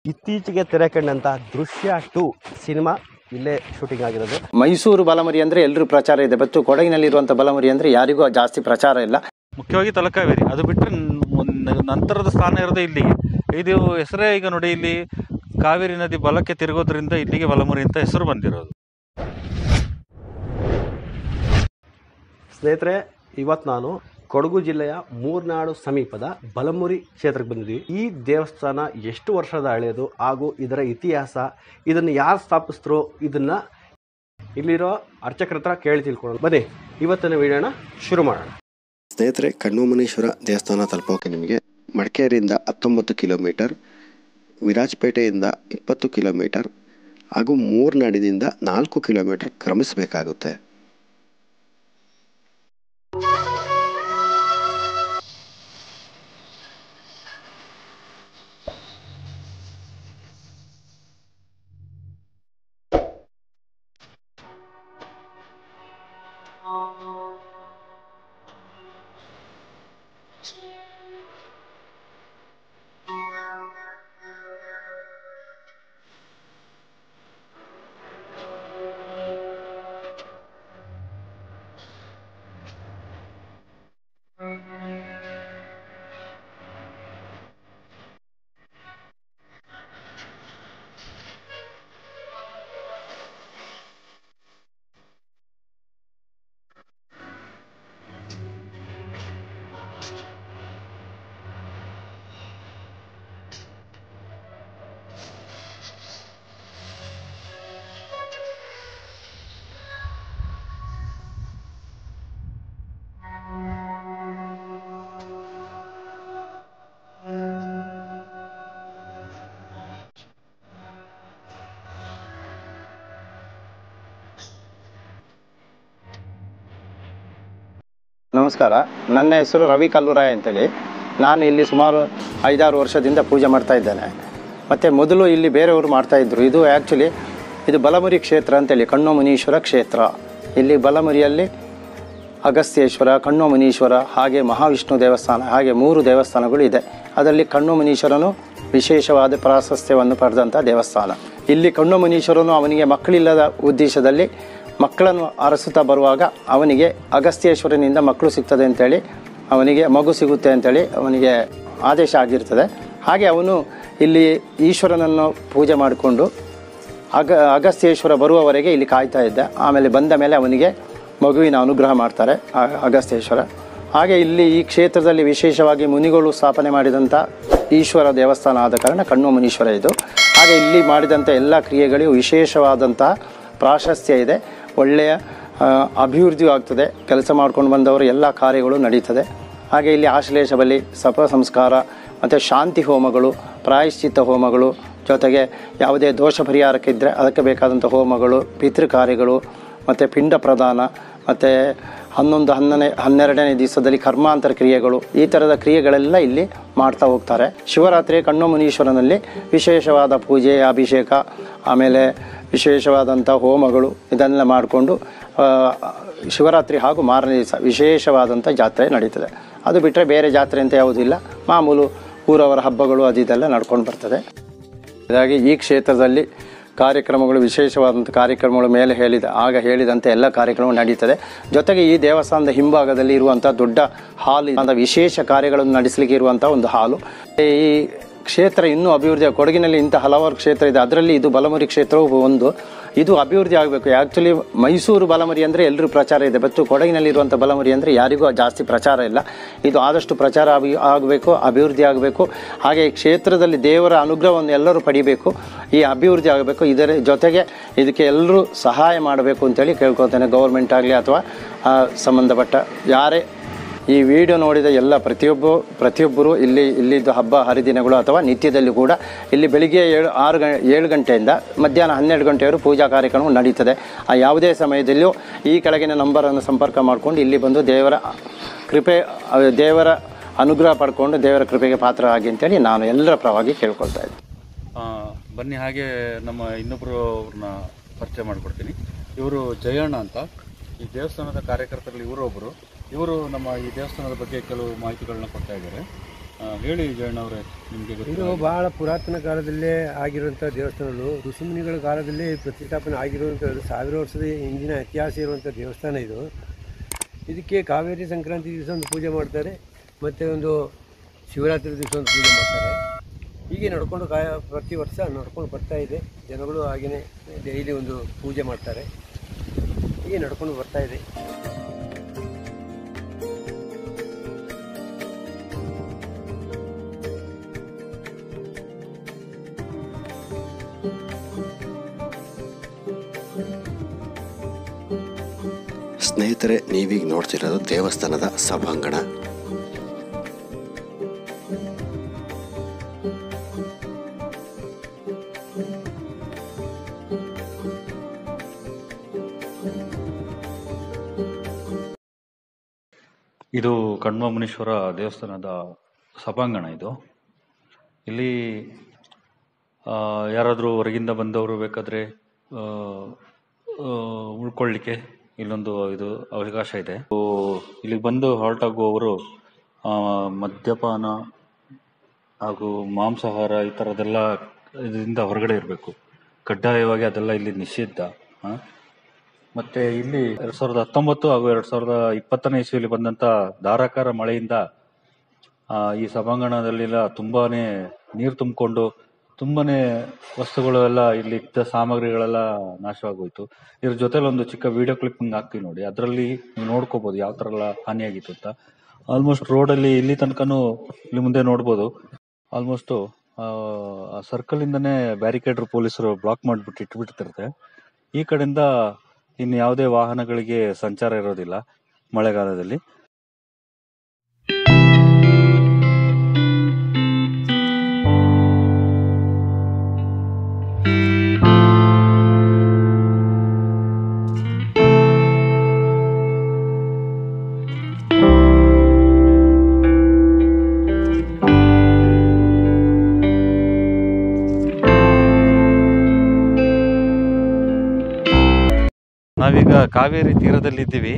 ಇತ್ತೀಚೆಗೆ ತೆರೆ ಕಂಡಂತಹ ದೃಶ್ಯ 2 ಸಿನಿಮಾ ಇಲ್ಲೇ ಶೂಟಿಂಗ್ ಆಗಿರೋದು. ಮೈಸೂರು ಬಲಮುರಿ ಅಂದರೆ ಎಲ್ಲರೂ ಪ್ರಚಾರ ಇದೆ, ಬಟ್ ಕೊಡಗಿನಲ್ಲಿರುವಂಥ ಬಲಮುರಿ ಅಂದರೆ ಯಾರಿಗೂ ಜಾಸ್ತಿ ಪ್ರಚಾರ ಇಲ್ಲ. ಮುಖ್ಯವಾಗಿ ತಲಕಾವೇರಿ, ಅದು ಬಿಟ್ಟರೆ ನಂತರದ ಸ್ಥಾನ ಇರೋದೇ ಇಲ್ಲಿಗೆ. ಇದು ಹೆಸರೇ ಈಗ ನೋಡಿ, ಇಲ್ಲಿ ಕಾವೇರಿ ನದಿ ಬಲಕ್ಕೆ ತಿರುಗೋದ್ರಿಂದ ಇಲ್ಲಿಗೆ ಬಲಮುರಿ ಅಂತ ಹೆಸರು ಬಂದಿರೋದು. ಸ್ನೇಹಿತರೆ, ಇವತ್ತು ನಾನು ಕೊಡಗು ಜಿಲ್ಲೆಯ ಮೂರ್ನಾಡು ಸಮೀಪದ ಬಲಮುರಿ ಕ್ಷೇತ್ರಕ್ಕೆ ಬಂದಿದ್ದೀವಿ. ಈ ದೇವಸ್ಥಾನ ಎಷ್ಟು ವರ್ಷದ ಹಳೆಯದು ಹಾಗೂ ಇದರ ಇತಿಹಾಸ, ಇದನ್ನು ಯಾರು ಸ್ಥಾಪಿಸಿದ್ರು, ಇದನ್ನ ಇಲ್ಲಿರೋ ಅರ್ಚಕರ ಹತ್ರ ಕೇಳಿ ತಿಳ್ಕೊಳ್ಳೋಣ. ಬನ್ನಿ ಇವತ್ತಿನ ವಿಡಿಯೋನ ಶುರು ಮಾಡೋಣ. ಸ್ನೇಹಿತರೆ, ಕಣ್ಣುಮುನೀಶ್ವರ ದೇವಸ್ಥಾನ ತಲುಪೋಕೆ ನಿಮಗೆ ಮಡಿಕೇರಿಯಿಂದ 19 ಕಿಲೋಮೀಟರ್, ವಿರಾಜಪೇಟೆಯಿಂದ 20 ಕಿಲೋಮೀಟರ್ ಹಾಗೂ ಮೂರ್ನಾಡಿನಿಂದ 4 ಕಿಲೋಮೀಟರ್ ಕ್ರಮಿಸಬೇಕಾಗುತ್ತೆ. ನಮಸ್ಕಾರ, ನನ್ನ ಹೆಸರು ರವಿ ಕಲ್ಲೂರಾಯ ಅಂತೇಳಿ. ನಾನು ಇಲ್ಲಿ ಸುಮಾರು 5-6 ವರ್ಷದಿಂದ ಪೂಜೆ ಮಾಡ್ತಾ ಇದ್ದೇನೆ. ಮತ್ತು ಮೊದಲು ಇಲ್ಲಿ ಬೇರೆಯವರು ಮಾಡ್ತಾಯಿದ್ರು. ಇದು ಆ್ಯಕ್ಚುಲಿ ಇದು ಬಲಮುರಿ ಕ್ಷೇತ್ರ ಅಂತೇಳಿ, ಕಣ್ಣುಮುನೀಶ್ವರ ಕ್ಷೇತ್ರ. ಇಲ್ಲಿ ಬಲಮುರಿಯಲ್ಲಿ ಅಗಸ್ತ್ಯೇಶ್ವರ, ಕಣ್ಣುಮುನೀಶ್ವರ, ಹಾಗೆ ಮಹಾವಿಷ್ಣು ದೇವಸ್ಥಾನ, ಹಾಗೆ 3 ದೇವಸ್ಥಾನಗಳು ಇದೆ. ಅದರಲ್ಲಿ ಕಣ್ಣುಮುನೀಶ್ವರನು ವಿಶೇಷವಾದ ಪ್ರಾಶಸ್ತ್ಯವನ್ನು ಪಡೆದಂಥ ದೇವಸ್ಥಾನ. ಇಲ್ಲಿ ಕಣ್ಣುಮುನೀಶ್ವರನು ಅವನಿಗೆ ಮಕ್ಕಳಿಲ್ಲದ ಉದ್ದೇಶದಲ್ಲಿ ಮಕ್ಕಳನ್ನು ಅರಸುತ್ತಾ ಬರುವಾಗ ಅವನಿಗೆ ಅಗಸ್ತ್ಯೇಶ್ವರನಿಂದ ಮಕ್ಕಳು ಸಿಗ್ತದೆ ಅಂತೇಳಿ, ಅವನಿಗೆ ಮಗು ಸಿಗುತ್ತೆ ಅಂತೇಳಿ ಅವನಿಗೆ ಆದೇಶ ಆಗಿರ್ತದೆ. ಹಾಗೆ ಅವನು ಇಲ್ಲಿ ಈಶ್ವರನನ್ನು ಪೂಜೆ ಮಾಡಿಕೊಂಡು ಅಗಸ್ತ್ಯೇಶ್ವರ ಬರುವವರೆಗೆ ಇಲ್ಲಿ ಕಾಯ್ತಾ ಇದ್ದ. ಆಮೇಲೆ ಬಂದ ಮೇಲೆ ಅವನಿಗೆ ಮಗುವಿನ ಅನುಗ್ರಹ ಮಾಡ್ತಾರೆ ಅಗಸ್ತ್ಯೇಶ್ವರ. ಹಾಗೆ ಇಲ್ಲಿ ಈ ಕ್ಷೇತ್ರದಲ್ಲಿ ವಿಶೇಷವಾಗಿ ಮುನಿಗಳು ಸ್ಥಾಪನೆ ಮಾಡಿದಂಥ ಈಶ್ವರ ದೇವಸ್ಥಾನ ಆದ ಕಾರಣ ಕಣ್ಣುಮುನೀಶ್ವರ ಇದು. ಹಾಗೆ ಇಲ್ಲಿ ಮಾಡಿದಂಥ ಎಲ್ಲ ಕ್ರಿಯೆಗಳಿಗೂ ವಿಶೇಷವಾದಂಥ ಪ್ರಾಶಸ್ತ್ಯ ಇದೆ. ಒಳ್ಳೆಯ ಅಭಿವೃದ್ಧಿಯೂ ಆಗ್ತದೆ. ಕೆಲಸ ಮಾಡ್ಕೊಂಡು ಬಂದವರು ಎಲ್ಲ ಕಾರ್ಯಗಳು ನಡೀತದೆ. ಹಾಗೆ ಇಲ್ಲಿ ಆಶ್ಲೇಷ ಬಲಿ, ಸಪ ಸಂಸ್ಕಾರ ಮತ್ತು ಶಾಂತಿ ಹೋಮಗಳು, ಪ್ರಾಯಶ್ಚಿತ್ತ ಹೋಮಗಳು, ಜೊತೆಗೆ ಯಾವುದೇ ದೋಷ ಪರಿಹಾರಕ್ಕಿದ್ದರೆ ಅದಕ್ಕೆ ಬೇಕಾದಂಥ ಹೋಮಗಳು, ಪಿತೃ ಕಾರ್ಯಗಳು, ಮತ್ತು ಪಿಂಡ ಪ್ರದಾನ, ಮತ್ತು 11-12ನೇ ದಿವಸದಲ್ಲಿ ಕರ್ಮಾಂತರ ಕ್ರಿಯೆಗಳು, ಈ ಥರದ ಕ್ರಿಯೆಗಳೆಲ್ಲ ಇಲ್ಲಿ ಮಾಡ್ತಾ ಹೋಗ್ತಾರೆ. ಶಿವರಾತ್ರಿ ಕಣ್ಣುಮುನೀಶ್ವರನಲ್ಲಿ ವಿಶೇಷವಾದ ಪೂಜೆ, ಅಭಿಷೇಕ, ಆಮೇಲೆ ವಿಶೇಷವಾದಂಥ ಹೋಮಗಳು ಇದನ್ನೆಲ್ಲ ಮಾಡಿಕೊಂಡು ಶಿವರಾತ್ರಿ ಹಾಗೂ ಮಾರನೇ ದಿವಸ ವಿಶೇಷವಾದಂಥ ಜಾತ್ರೆ ನಡೀತದೆ. ಅದು ಬಿಟ್ಟರೆ ಬೇರೆ ಜಾತ್ರೆ ಅಂತ ಯಾವುದೂ ಇಲ್ಲ. ಮಾಮೂಲು ಊರವರ ಹಬ್ಬಗಳು ಅದು ಇದೆಲ್ಲ ನಡ್ಕೊಂಡು ಬರ್ತದೆ. ಹಾಗಾಗಿ ಈ ಕ್ಷೇತ್ರದಲ್ಲಿ ಕಾರ್ಯಕ್ರಮಗಳು, ವಿಶೇಷವಾದಂಥ ಕಾರ್ಯಕ್ರಮಗಳು ಮೇಲೆ ಹೇಳಿದಂತೆ ಎಲ್ಲ ಕಾರ್ಯಕ್ರಮಗಳು ನಡೀತದೆ. ಜೊತೆಗೆ ಈ ದೇವಸ್ಥಾನದ ಹಿಂಭಾಗದಲ್ಲಿ ಇರುವಂಥ ದೊಡ್ಡ ಹಾಲ್, ವಿಶೇಷ ಕಾರ್ಯಗಳನ್ನು ನಡೆಸಲಿಕ್ಕೆ ಇರುವಂಥ ಒಂದು ಹಾಲು. ಈ ಕ್ಷೇತ್ರ ಇನ್ನೂ ಅಭಿವೃದ್ಧಿ, ಕೊಡಗಿನಲ್ಲಿ ಇಂಥ ಹಲವಾರು ಕ್ಷೇತ್ರ ಇದೆ, ಅದರಲ್ಲಿ ಇದು ಬಲಮುರಿ ಕ್ಷೇತ್ರವು ಒಂದು. ಇದು ಅಭಿವೃದ್ಧಿ ಆಗಬೇಕು. ಆ್ಯಕ್ಚುಲಿ ಮೈಸೂರು ಬಲಮುರಿ ಅಂದರೆ ಎಲ್ಲರೂ ಪ್ರಚಾರ ಇದೆ, ಬಟ್ ಕೊಡಗಿನಲ್ಲಿರುವಂಥ ಬಲಮುರಿ ಅಂದರೆ ಯಾರಿಗೂ ಜಾಸ್ತಿ ಪ್ರಚಾರ ಇಲ್ಲ. ಇದು ಆದಷ್ಟು ಪ್ರಚಾರ ಆಗಬೇಕು, ಅಭಿವೃದ್ಧಿ ಆಗಬೇಕು. ಹಾಗೆ ಕ್ಷೇತ್ರದಲ್ಲಿ ದೇವರ ಅನುಗ್ರಹವನ್ನು ಎಲ್ಲರೂ ಪಡಿಬೇಕು, ಈ ಅಭಿವೃದ್ಧಿ ಆಗಬೇಕು. ಇದರ ಜೊತೆಗೆ ಇದಕ್ಕೆ ಎಲ್ಲರೂ ಸಹಾಯ ಮಾಡಬೇಕು ಅಂತೇಳಿ ಕೇಳ್ಕೊತೇನೆ. ಗೌರ್ಮೆಂಟ್ ಆಗಲಿ ಅಥವಾ ಸಂಬಂಧಪಟ್ಟ ಯಾರೇ ಈ ವಿಡಿಯೋ ನೋಡಿದ ಎಲ್ಲ ಪ್ರತಿಯೊಬ್ಬರು ಇಲ್ಲಿದ್ದು ಹಬ್ಬ ಹರಿದಿನಗಳು ಅಥವಾ ನಿತ್ಯದಲ್ಲಿ ಕೂಡ ಇಲ್ಲಿ ಬೆಳಿಗ್ಗೆ 7 ಗಂಟೆಯಿಂದ ಮಧ್ಯಾಹ್ನ 12 ಗಂಟೆಯವರೆಗೂ ಪೂಜಾ ಕಾರ್ಯಕ್ರಮ ನಡೀತದೆ. ಆ ಯಾವುದೇ ಸಮಯದಲ್ಲಿಯೂ ಈ ಕೆಳಗಿನ ನಂಬರನ್ನು ಸಂಪರ್ಕ ಮಾಡಿಕೊಂಡು ಇಲ್ಲಿ ಬಂದು ದೇವರ ಅನುಗ್ರಹ ಪಡ್ಕೊಂಡು ದೇವರ ಕೃಪೆಗೆ ಪಾತ್ರ ಆಗಿ ಅಂತೇಳಿ ನಾನು ಎಲ್ಲರ ಪರವಾಗಿ ಕೇಳ್ಕೊಳ್ತಾ ಇದ್ದೆ. ಬನ್ನಿ, ಹಾಗೆ ನಮ್ಮ ಇನ್ನೊಬ್ಬರು ಅವ್ರನ್ನ ಪರಿಚಯ ಮಾಡಿಕೊಡ್ತೀನಿ. ಇವರು ಜಯಣ್ಣ ಅಂತ, ಈ ದೇವಸ್ಥಾನದ ಕಾರ್ಯಕರ್ತರಲ್ಲಿ ಇವರು ಒಬ್ಬರು. ಇವರು ನಮ್ಮ ಈ ದೇವಸ್ಥಾನದ ಬಗ್ಗೆ ಕೆಲವು ಮಾಹಿತಿಗಳನ್ನ ಕೊಡ್ತಾ ಇದ್ದಾರೆ. ಹೇಳಿ ಜಯಣ್ಣವರೇ, ನಿಮಗೆ ಇದು ಬಹಳ ಪುರಾತನ ಕಾಲದಲ್ಲೇ ಆಗಿರುವಂಥ ದೇವಸ್ಥಾನಗಳು. ಋಷಿಮುನಿಗಳ ಕಾಲದಲ್ಲಿ ಪ್ರತಿಷ್ಠಾಪನೆ ಆಗಿರುವಂಥದ್ದು. 1000 ವರ್ಷದ ಹಿಂದಿನ ಇತಿಹಾಸ ಇರುವಂಥ ದೇವಸ್ಥಾನ ಇದು. ಇದಕ್ಕೆ ಕಾವೇರಿ ಸಂಕ್ರಾಂತಿ ದಿವಸ ಒಂದು ಪೂಜೆ ಮಾಡ್ತಾರೆ, ಮತ್ತು ಒಂದು ಶಿವರಾತ್ರಿ ದಿವಸ ಒಂದು ಪೂಜೆ ಮಾಡ್ತಾರೆ. ಹೀಗೆ ನಡ್ಕೊಂಡು ಪ್ರತಿ ವರ್ಷ ನಡ್ಕೊಂಡು ಬರ್ತಾ ಇದೆ. ಜನಗಳು ಹಾಗೆಯೇ ಡೈಲಿ ಒಂದು ಪೂಜೆ ಮಾಡ್ತಾರೆ. ಹೀಗೆ ನಡ್ಕೊಂಡು ಬರ್ತಾ ಇದೆ. ಸ್ನೇಹಿತರೆ, ನೀವೀಗ ನೋಡ್ತಿರೋದು ದೇವಸ್ಥಾನದ ಸಭಾಂಗಣ. ಇದು ಕಣ್ವ ಮುನೀಶ್ವರ ದೇವಸ್ಥಾನದ ಸಭಾಂಗಣ. ಇದು ಇಲ್ಲಿ ಯಾರಾದರೂ ಹೊರಗಿಂದ ಬಂದವರು ಬೇಕಾದರೆ ಉಳ್ಕೊಳ್ಳಿಕ್ಕೆ ಇಲ್ಲೊಂದು ಇದು ಅವಕಾಶ ಇದೆ. ಇಲ್ಲಿಗೆ ಬಂದು ಹಾಲ್ಟ್ ಆಗುವವರು ಮದ್ಯಪಾನ ಹಾಗೂ ಮಾಂಸಾಹಾರ ಈ ಥರದ್ದೆಲ್ಲ ಇದರಿಂದ ಹೊರಗಡೆ ಇರಬೇಕು. ಕಡ್ಡಾಯವಾಗಿ ಅದೆಲ್ಲ ಇಲ್ಲಿ ನಿಷಿದ್ಧ. ಮತ್ತು ಇಲ್ಲಿ 2019 ಹಾಗೂ 2020ನೇ ಇಸ್ವಿಯಲ್ಲಿ ಬಂದಂಥ ಧಾರಾಕಾರ ಮಳೆಯಿಂದ ಈ ಸಭಾಂಗಣದಲ್ಲೆಲ್ಲ ತುಂಬಾ ನೀರು ತುಂಬಿಕೊಂಡು ತುಂಬಾನೇ ವಸ್ತುಗಳೆಲ್ಲ ಇಲ್ಲಿ ಇದ್ದ ಸಾಮಗ್ರಿಗಳೆಲ್ಲ ನಾಶವಾಗೋಯ್ತು. ಇದ್ರ ಜೊತೆಲಿ ಒಂದು ಚಿಕ್ಕ ವಿಡಿಯೋ ಕ್ಲಿಪ್ಪಿಂಗ್ ಹಾಕ್ತೀವಿ ನೋಡಿ, ಅದರಲ್ಲಿ ನೀವು ನೋಡ್ಕೋಬಹುದು ಯಾವ ಥರ ಎಲ್ಲ ಹಾನಿಯಾಗಿತ್ತು ಅಂತ. ಆಲ್ಮೋಸ್ಟ್ ರೋಡಲ್ಲಿ ಇಲ್ಲಿ ತನಕನೂ ಇಲ್ಲಿ ಮುಂದೆ ನೋಡ್ಬೋದು. ಆಲ್ಮೋಸ್ಟ್ ಸರ್ಕಲ್ ಇಂದನೇ ಬ್ಯಾರಿಕೇಡ್ ಪೊಲೀಸರು ಬ್ಲಾಕ್ ಮಾಡಿಬಿಟ್ಟು ಇಟ್ಬಿಟ್ಟಿರ್ತಾರೆ. ಈ ಕಡೆಯಿಂದ ಇನ್ನು ಯಾವುದೇ ವಾಹನಗಳಿಗೆ ಸಂಚಾರ ಇರೋದಿಲ್ಲ ಮಳೆಗಾಲದಲ್ಲಿ. ನಾವೀಗ ಕಾವೇರಿ ತೀರದಲ್ಲಿ ಇದ್ದೀವಿ.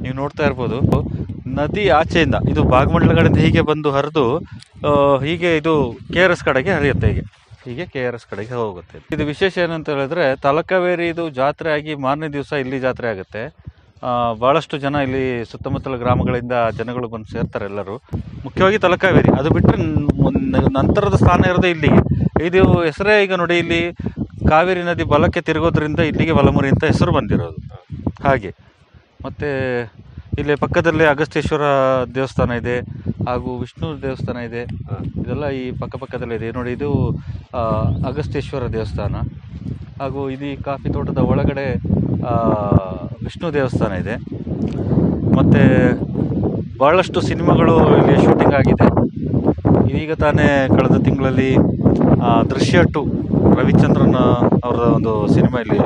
ನೀವು ನೋಡ್ತಾ ಇರ್ಬೋದು, ನದಿ ಆಚೆಯಿಂದ ಇದು ಭಾಗಮಂಡಲ ಹೀಗೆ ಬಂದು ಹರಿದು ಹೀಗೆ ಇದು KRS ಕಡೆಗೆ ಹರಿಯುತ್ತೆ. ಹೀಗೆ KRS ಕಡೆಗೆ ಹೋಗುತ್ತೆ. ಇದು ವಿಶೇಷ ಏನಂತ ಹೇಳಿದ್ರೆ, ತಲಕಾವೇರಿ ಇದು ಜಾತ್ರೆ ಆಗಿ ಮಾರನೇ ದಿವಸ ಇಲ್ಲಿ ಜಾತ್ರೆ ಆಗುತ್ತೆ. ಬಹಳಷ್ಟು ಜನ ಇಲ್ಲಿ ಸುತ್ತಮುತ್ತಲ ಗ್ರಾಮಗಳಿಂದ ಜನಗಳು ಬಂದು ಸೇರ್ತಾರೆ ಎಲ್ಲರೂ. ಮುಖ್ಯವಾಗಿ ತಲಕಾವೇರಿ, ಅದು ಬಿಟ್ಟರೆ ನಂತರದ ಸ್ಥಾನ ಇರೋದೇ ಇಲ್ಲಿಗೆ. ಇದು ಹೆಸರೇ ಈಗ ನೋಡಿ, ಇಲ್ಲಿ ಕಾವೇರಿ ನದಿ ಬಲಕ್ಕೆ ತಿರುಗೋದ್ರಿಂದ ಇಲ್ಲಿಗೆ ಬಲಮುರಿ ಅಂತ ಹೆಸರು ಬಂದಿರೋದು. ಹಾಗೆ ಮತ್ತು ಇಲ್ಲಿ ಪಕ್ಕದಲ್ಲೇ ಅಗಸ್ತ್ಯೇಶ್ವರ ದೇವಸ್ಥಾನ ಇದೆ, ಹಾಗೂ ವಿಷ್ಣು ದೇವಸ್ಥಾನ ಇದೆ. ಇದೆಲ್ಲ ಈ ಪಕ್ಕದಲ್ಲೇ ಇದೆ ನೋಡಿ. ಇದು ಅಗಸ್ತ್ಯೇಶ್ವರ ದೇವಸ್ಥಾನ, ಹಾಗೂ ಇದು ಕಾಫಿ ತೋಟದ ಒಳಗಡೆ ವಿಷ್ಣು ದೇವಸ್ಥಾನ ಇದೆ. ಮತ್ತು ಭಾಳಷ್ಟು ಸಿನಿಮಾಗಳು ಇಲ್ಲಿ ಶೂಟಿಂಗ್ ಆಗಿದೆ. ಈಗ ತಾನೇ ಕಳೆದ ತಿಂಗಳಲ್ಲಿ ದೃಶ್ಯ 2 ರವಿಚಂದ್ರನ್ ಅವರ ಒಂದು ಸಿನಿಮಾ ಇಲ್ಲಿ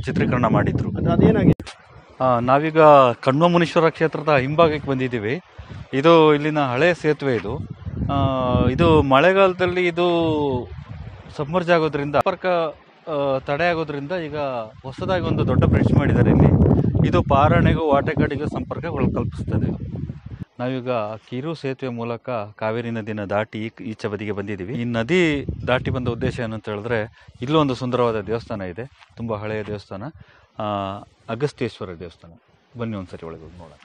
ಚಿತ್ರೀಕರಣ ಮಾಡಿದ್ರು. ಅದೇನಾಗಿದೆ? ನಾವೀಗ ಕಣ್ವ ಮುನೀಶ್ವರ ಕ್ಷೇತ್ರದ ಹಿಂಭಾಗಕ್ಕೆ ಬಂದಿದ್ದೀವಿ. ಇದು ಇಲ್ಲಿನ ಹಳೆಯ ಸೇತುವೆ. ಇದು ಮಳೆಗಾಲದಲ್ಲಿ ಇದು ಸಬ್ಮರ್ಜ್ ಆಗೋದ್ರಿಂದ, ಸಂಪರ್ಕ ತಡೆ ಆಗೋದ್ರಿಂದ ಈಗ ಹೊಸದಾಗಿ ಒಂದು ದೊಡ್ಡ ಬ್ರಿಡ್ಜ್ ಮಾಡಿದ್ದಾರೆ ಇಲ್ಲಿ. ಇದು ಪಾರಣೆಗೂ ವಾಟೆಕಾಡಿಗೂ ಸಂಪರ್ಕ ಕಲ್ಪಿಸ್ತದೆ. ನಾವೀಗ ಕಿರು ಸೇತುವೆ ಮೂಲಕ ಕಾವೇರಿ ನದಿನ ದಾಟಿ ಈಚೆ ಬದಿಗೆ ಬಂದಿದ್ದೀವಿ. ಈ ನದಿ ದಾಟಿ ಬಂದ ಉದ್ದೇಶ ಏನಂತ ಹೇಳಿದ್ರೆ, ಇಲ್ಲೂ ಒಂದು ಸುಂದರವಾದ ದೇವಸ್ಥಾನ ಇದೆ, ತುಂಬ ಹಳೆಯ ದೇವಸ್ಥಾನ, ಅಗಸ್ತ್ಯೇಶ್ವರ ದೇವಸ್ಥಾನ. ಬನ್ನಿ ಒಂದ್ಸರಿ ಒಳಗೆ ಹೋಗಿ ನೋಡೋಣ.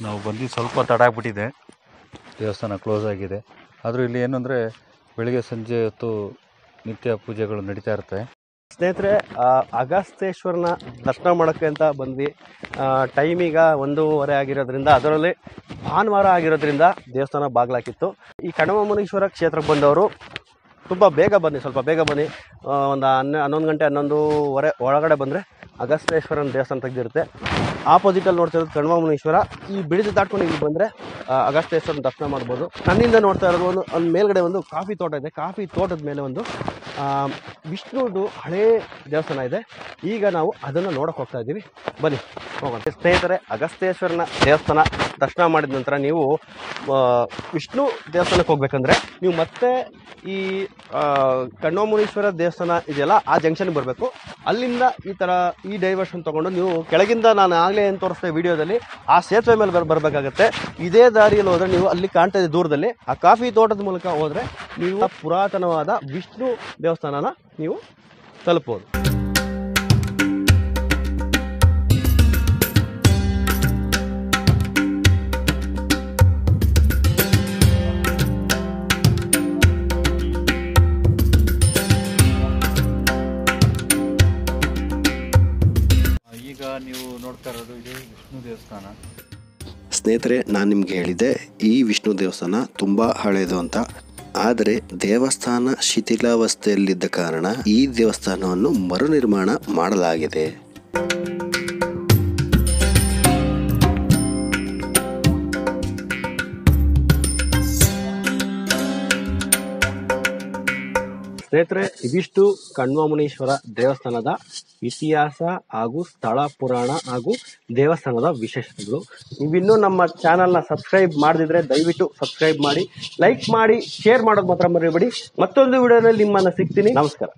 ನಾವು ಬಂದು ಸ್ವಲ್ಪ ತಡ ಆಗ್ಬಿಟ್ಟಿದೆ, ದೇವಸ್ಥಾನ ಕ್ಲೋಸ್ ಆಗಿದೆ. ಆದರೂ ಇಲ್ಲಿ ಏನಂದರೆ ಬೆಳಿಗ್ಗೆ ಸಂಜೆ ಹೊತ್ತು ನಿತ್ಯ ಪೂಜೆಗಳು ನಡೀತಾ ಇರುತ್ತೆ. ಸ್ನೇಹಿತರೆ, ಅಗಸ್ತೇಶ್ವರನ ದರ್ಶನ ಮಾಡೋಕ್ಕೆ ಅಂತ ಬಂದ್ವಿ. ಟೈಮ್ ಈಗ 1:30 ಆಗಿರೋದ್ರಿಂದ, ಅದರಲ್ಲಿ ಭಾನುವಾರ ಆಗಿರೋದ್ರಿಂದ ದೇವಸ್ಥಾನ ಬಾಗಿಲಾಕಿತ್ತು. ಈ ಕಣ್ವಮುನೀಶ್ವರ ಕ್ಷೇತ್ರಕ್ಕೆ ಬಂದವರು ತುಂಬ ಬೇಗ ಬನ್ನಿ, ಸ್ವಲ್ಪ ಬೇಗ ಬನ್ನಿ. ಒಂದು 11 ಗಂಟೆ 11:30 ಒಳಗಡೆ ಬಂದರೆ ಅಗಸ್ತೇಶ್ವರನ ದೇವಸ್ಥಾನ ತೆಗೆದಿರುತ್ತೆ. ಆಪೋಸಿಟಲ್ಲಿ ನೋಡ್ತಿರೋದು ಕಣ್ವಮುನೀಶ್ವರ. ಈ ಬಿಡಿದು ದಾಟ್ಕೊಂಡು ಇಲ್ಲಿ ಬಂದರೆ ಅಗಸ್ತೇಶ್ವರನ ದರ್ಶನ ಮಾಡ್ಬೋದು. ನನ್ನಿಂದ ನೋಡ್ತಾ ಇರೋದು ಒಂದು ಮೇಲ್ಗಡೆ ಒಂದು ಕಾಫಿ ತೋಟ ಇದೆ. ಕಾಫಿ ತೋಟದ ಮೇಲೆ ಒಂದು ವಿಷ್ಣುದು ಹಳೇ ದೇವಸ್ಥಾನ ಇದೆ. ಈಗ ನಾವು ಅದನ್ನು ನೋಡೋಕೆ ಹೋಗ್ತಾ ಇದ್ದೀವಿ, ಬನ್ನಿ ಹೋಗೋಣ. ಸ್ನೇಹಿತರೆ, ಅಗಸ್ತೇಶ್ವರನ ದೇವಸ್ಥಾನ ದರ್ಶನ ಮಾಡಿದ ನಂತರ ನೀವು ವಿಷ್ಣು ದೇವಸ್ಥಾನಕ್ಕೆ ಹೋಗ್ಬೇಕಂದ್ರೆ ನೀವು ಮತ್ತೆ ಈ ಕಣ್ವಮುನೀಶ್ವರ ದೇವಸ್ಥಾನ ಇದೆಯಲ್ಲ, ಆ ಜಂಕ್ಷನ್ಗೆ ಬರಬೇಕು. ಅಲ್ಲಿಂದ ಈ ಡೈವರ್ಷನ್ ತೊಗೊಂಡು ನೀವು ಕೆಳಗಿಂದ, ನಾನು ಆಗಲೇ ಏನು ತೋರಿಸ್ದೆ ವಿಡಿಯೋದಲ್ಲಿ, ಆ ಸೇತುವೆ ಮೇಲೆ ಬರಬೇಕಾಗತ್ತೆ. ಇದೇ ದಾರಿಯಲ್ಲಿ ಹೋದರೆ ನೀವು ಅಲ್ಲಿ ಕಾಣ್ತಾ ಇದೆ ದೂರದಲ್ಲಿ, ಆ ಕಾಫಿ ತೋಟದ ಮೂಲಕ ಹೋದರೆ ನೀವು ಪುರಾತನವಾದ ವಿಷ್ಣು ದೇವಸ್ಥಾನನ ನೀವು ತಲುಪಬಹುದು. ಈಗ ನೀವು ನೋಡ್ತಾ ಇರೋದು ಇದು ವಿಷ್ಣು ದೇವಸ್ಥಾನ. ಸ್ನೇಹಿತರೆ, ನಾನು ನಿಮಗೆ ಹೇಳಿದ್ದೆ ಈ ವಿಷ್ಣು ದೇವಸ್ಥಾನ ತುಂಬ ಹಳೆಯದು ಅಂತ. ಆದರೆ ದೇವಸ್ಥಾನ ಶಿಥಿಲಾವಸ್ಥೆಯಲ್ಲಿದ್ದ ಕಾರಣ ಈ ದೇವಸ್ಥಾನವನ್ನು ಮರುನಿರ್ಮಾಣ ಮಾಡಲಾಗಿದೆ. ಸ್ನೇಹಿತರೆ, ಇದಿಷ್ಟು ಕಣ್ವಮುನೀಶ್ವರ ದೇವಸ್ಥಾನದ ಇತಿಹಾಸ ಹಾಗೂ ಸ್ಥಳ ಪುರಾಣ ಹಾಗೂ ದೇವಸ್ಥಾನದ ವಿಶೇಷತೆಗಳು. ನೀವಿನ್ನೂ ನಮ್ಮ ಚಾನಲ್ನ ಸಬ್ಸ್ಕ್ರೈಬ್ ಮಾಡದಿದ್ರೆ ದಯವಿಟ್ಟು ಸಬ್ಸ್ಕ್ರೈಬ್ ಮಾಡಿ, ಲೈಕ್ ಮಾಡಿ, ಶೇರ್ ಮಾಡೋದು ಮಾತ್ರ ಮರಿಬೇಡಿ. ಮತ್ತೊಂದು ವಿಡಿಯೋದಲ್ಲಿ ನಿಮ್ಮನ್ನು ಸಿಗ್ತೀನಿ. ನಮಸ್ಕಾರ.